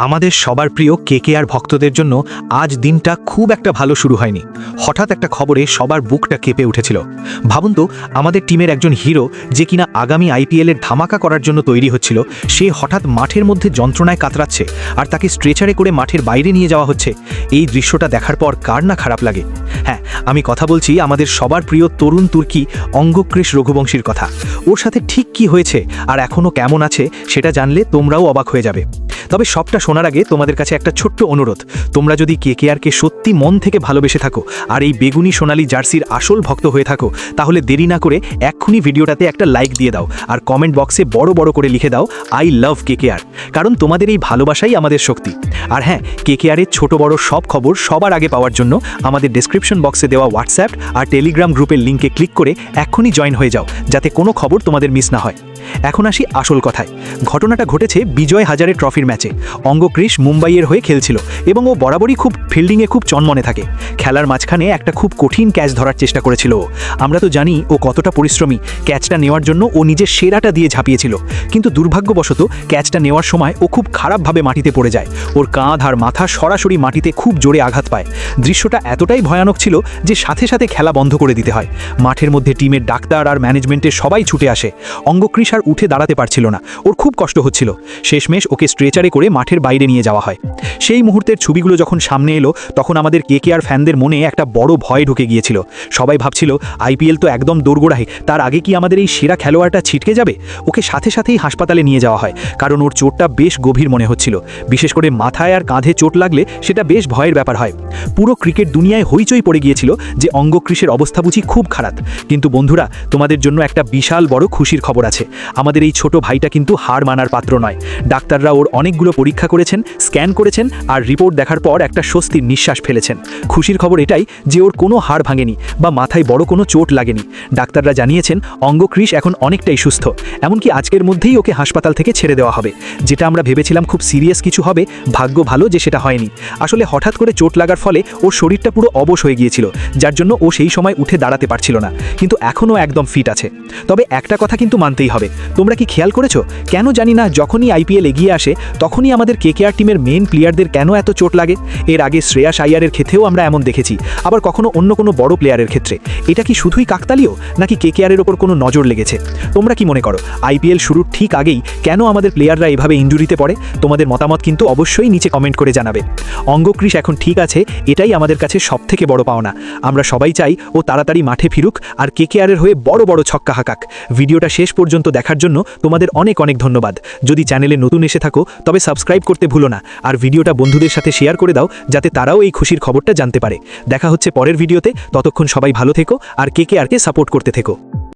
আমাদের সবার প্রিয় কেকেআর ভক্তদের জন্য আজ দিনটা খুব একটা ভালো শুরু হয়নি। হঠাৎ একটা খবরে সবার বুকটা কেঁপে উঠেছিল। ভাবুন তো, আমাদের টিমের একজন হিরো, যে কিনা আগামী আইপিএলের ধামাকা করার জন্য তৈরি হচ্ছিল, সে হঠাৎ মাঠের মধ্যে যন্ত্রণায় কাতরাচ্ছে আর তাকে স্ট্রেচারে করে মাঠের বাইরে নিয়ে যাওয়া হচ্ছে। এই দৃশ্যটা দেখার পর কার না খারাপ লাগে। হ্যাঁ, আমি কথা বলছি আমাদের সবার প্রিয় তরুণ তুর্কি অঙ্গক্রিশ রঘুবংশীর কথা। ওর সাথে ঠিক কি হয়েছে আর এখনও কেমন আছে সেটা জানলে তোমরাও অবাক হয়ে যাবে। তবে সবটা শোনার আগে তোমাদের কাছে একটা ছোট্ট অনুরোধ, তোমরা যদি কেকেআরকে সত্যি মন থেকে ভালোবেসে থাকো আর এই বেগুনি সোনালী জার্সির আসল ভক্ত হয়ে থাকো, তাহলে দেরি না করে এক্ষুনি ভিডিওটাতে একটা লাইক দিয়ে দাও আর কমেন্ট বক্সে বড় বড় করে লিখে দাও আই লাভ কেকেআর, কারণ তোমাদের এই ভালোবাসাই আমাদের শক্তি। আর হ্যাঁ, কেকেআরের ছোট বড় সব খবর সবার আগে পাওয়ার জন্য আমাদের ডেসক্রিপশন বক্সে দেওয়া হোয়াটসঅ্যাপ আর টেলিগ্রাম গ্রুপের লিঙ্কে ক্লিক করে এক্ষুনি জয়েন হয়ে যাও, যাতে কোনো খবর তোমাদের মিস না হয়। এখন আসি আসল কথায়। ঘটনাটা ঘটেছে বিজয় হাজারে ট্রফির ম্যাচে। অঙ্গক্রিশ মুম্বাইয়ের হয়ে খেলছিল এবং ও বরাবরই খুব ফিল্ডিংয়ে খুব চনমনে থাকে। খেলার মাঝখানে একটা খুব কঠিন ক্যাচ ধরার চেষ্টা করেছিল ও। আমরা তো জানি ও কতটা পরিশ্রমী। ক্যাচটা নেওয়ার জন্য ও নিজের সেরাটা দিয়ে ঝাঁপিয়েছিল, কিন্তু দুর্ভাগ্যবশত ক্যাচটা নেওয়ার সময় ও খুব খারাপভাবে মাটিতে পড়ে যায়। ওর কাঁধ আর মাথা সরাসরি মাটিতে খুব জোরে আঘাত পায়। দৃশ্যটা এতটাই ভয়ানক ছিল যে সাথে সাথে খেলা বন্ধ করে দিতে হয়। মাঠের মধ্যে টিমের ডাক্তার আর ম্যানেজমেন্টের সবাই ছুটে আসে। অঙ্গক্রিশ আর উঠে দাঁড়াতে পারছিল না, ওর খুব কষ্ট হচ্ছিল। শেষমেশ ওকে স্ট্রেচারে করে মাঠের বাইরে নিয়ে যাওয়া হয়। সেই মুহূর্তের ছবিগুলো যখন সামনে এলো, তখন আমাদের কেকেআর ফ্যানদের মনে একটা বড় ভয় ঢুকে গিয়েছিল। সবাই ভাবছিল আইপিএল তো একদম দোরগোড়ায়, তার আগে কি আমাদের এই সেরা খেলোয়াড়টা ছিটকে যাবে। ওকে সাথে সাথেই হাসপাতালে নিয়ে যাওয়া হয়, কারণ ওর চোটটা বেশ গভীর মনে হচ্ছিল। বিশেষ করে মাথায় আর কাঁধে চোট লাগলে সেটা বেশ ভয়ের ব্যাপার হয়। পুরো ক্রিকেট দুনিয়ায় হইচই পড়ে গিয়েছিল যে অঙ্গক্রিশের অবস্থা বুঝি খুব খারাপ। কিন্তু বন্ধুরা, তোমাদের জন্য একটা বিশাল বড় খুশির খবর আছে। আমাদের এই ছোট ভাইটা কিন্তু হার মানার পাত্র নয়। ডাক্তাররা ওর অনেকগুলো পরীক্ষা করেছেন, স্ক্যান করেছেন আর রিপোর্ট দেখার পর একটা স্বস্তির নিঃশ্বাস ফেলেছেন। খুশির খবর এটাই যে ওর কোনো হাড় ভাঙেনি বা মাথায় বড় কোনো চোট লাগেনি। ডাক্তাররা জানিয়েছেন অঙ্গক্রিশ এখন অনেকটাই সুস্থ। এমনকি আজকের মধ্যেই ওকে হাসপাতাল থেকে ছেড়ে দেওয়া হবে। যেটা আমরা ভেবেছিলাম খুব সিরিয়াস কিছু হবে, ভাগ্য ভালো যে সেটা হয়নি। আসলে হঠাৎ করে চোট লাগার ফলে ওর শরীরটা পুরো অবশ হয়ে গিয়েছিল, যার জন্য ও সেই সময় উঠে দাঁড়াতে পারছিল না, কিন্তু এখনও একদম ফিট আছে। তবে একটা কথা কিন্তু মানতেই হবে, তোমরা কি খেয়াল করেছো কেন জানি না যখনই আইপিএল এগিয়ে আসে তখনই আমাদের কেকেআর টিমের মেন প্লেয়ারদের কেন এত চোট লাগে? এর আগে শ্রেয়াস আইয়ারের ক্ষেত্রেও আমরা এমন দেখেছি, আবার কখনো অন্য কোনো বড় প্লেয়ারের ক্ষেত্রে। এটা কি শুধুই কাকতালীয়, নাকি কেকেআরের ওপর কোনো নজর লেগেছে? তোমরা কি মনে করো আইপিএল শুরুর ঠিক আগেই কেন আমাদের প্লেয়াররা এভাবে ইনজুরিতে পড়ে? তোমাদের মতামত কিন্তু অবশ্যই নিচে কমেন্ট করে জানাবে। অঙ্গক্রিশ এখন ঠিক আছে, এটাই আমাদের কাছে সবথেকে বড় পাওনা। আমরা সবাই চাই ও তাড়াতাড়ি মাঠে ফিরুক আর কেকেআরের হয়ে বড় বড় ছক্কা হাঁকাক। ভিডিওটা শেষ পর্যন্ত দেখার জন্য তোমাদের অনেক অনেক ধন্যবাদ। যদি চ্যানেলে নতুন এসে থাকো তবে সাবস্ক্রাইব করতে ভুলো না আর ভিডিওটা বন্ধুদের সাথে শেয়ার করে দাও, যাতে তারাও এই খুশির খবরটা জানতে পারে। দেখা হচ্ছে পরের ভিডিওতে, ততক্ষণ সবাই ভালো থেকো আর কেকেআরকে সাপোর্ট করতে থেকো।